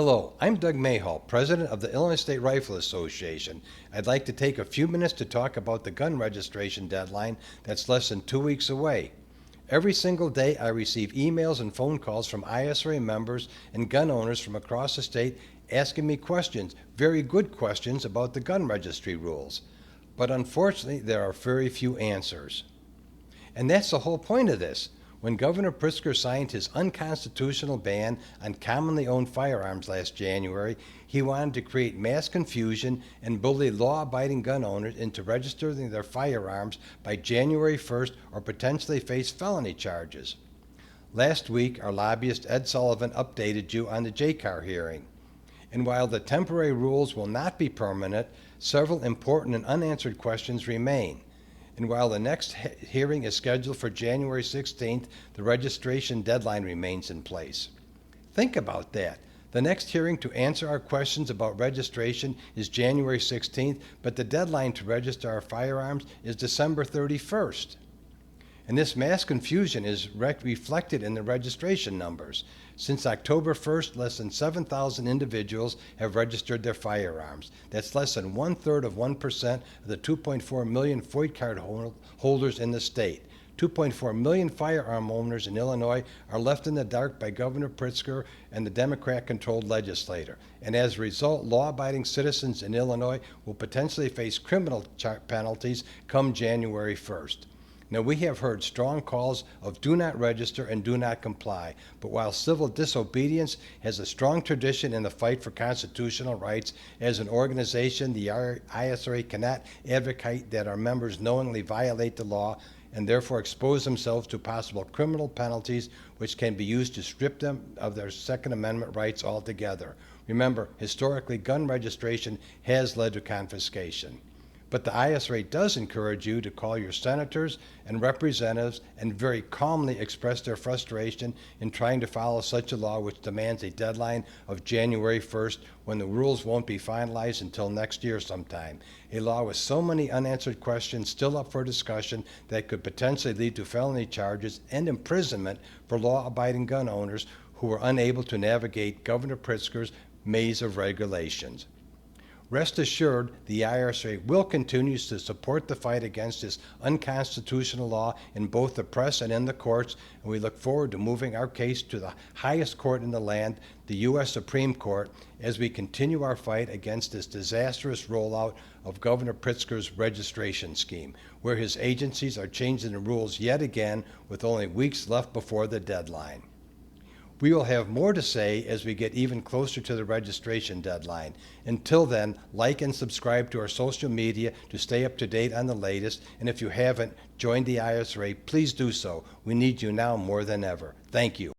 Hello, I'm Doug Mayhall, President of the Illinois State Rifle Association. I'd like to take a few minutes to talk about the gun registration deadline that's less than 2 weeks away. Every single day I receive emails and phone calls from ISRA members and gun owners from across the state asking me questions, very good questions about the gun registry rules. But unfortunately, there are very few answers. And that's the whole point of this. When Governor Pritzker signed his unconstitutional ban on commonly owned firearms last January, he wanted to create mass confusion and bully law-abiding gun owners into registering their firearms by January 1st or potentially face felony charges. Last week, our lobbyist Ed Sullivan updated you on the JCAR hearing. And while the temporary rules will not be permanent, several important and unanswered questions remain. And while the next hearing is scheduled for January 16th, the registration deadline remains in place. Think about that. The next hearing to answer our questions about registration is January 16th, but the deadline to register our firearms is December 31st. And this mass confusion is reflected in the registration numbers. Since October 1st, less than 7,000 individuals have registered their firearms. That's less than 1/3 of 1% of the 2.4 million FOID card holders in the state. 2.4 million firearm owners in Illinois are left in the dark by Governor Pritzker and the Democrat-controlled legislature. And as a result, law-abiding citizens in Illinois will potentially face criminal penalties come January 1st. Now, we have heard strong calls of do not register and do not comply, but while civil disobedience has a strong tradition in the fight for constitutional rights, as an organization, the ISRA cannot advocate that our members knowingly violate the law and therefore expose themselves to possible criminal penalties which can be used to strip them of their Second Amendment rights altogether. Remember, historically, gun registration has led to confiscation. But the ISRA does encourage you to call your senators and representatives and very calmly express their frustration in trying to follow such a law which demands a deadline of January 1st when the rules won't be finalized until next year sometime. A law with so many unanswered questions still up for discussion that could potentially lead to felony charges and imprisonment for law-abiding gun owners who were unable to navigate Governor Pritzker's maze of regulations. Rest assured, the ISRA will continue to support the fight against this unconstitutional law in both the press and in the courts, and we look forward to moving our case to the highest court in the land, the U.S. Supreme Court, as we continue our fight against this disastrous rollout of Governor Pritzker's registration scheme, where his agencies are changing the rules yet again with only weeks left before the deadline. We will have more to say as we get even closer to the registration deadline. Until then, like and subscribe to our social media to stay up to date on the latest. And if you haven't joined the ISRA, please do so. We need you now more than ever. Thank you.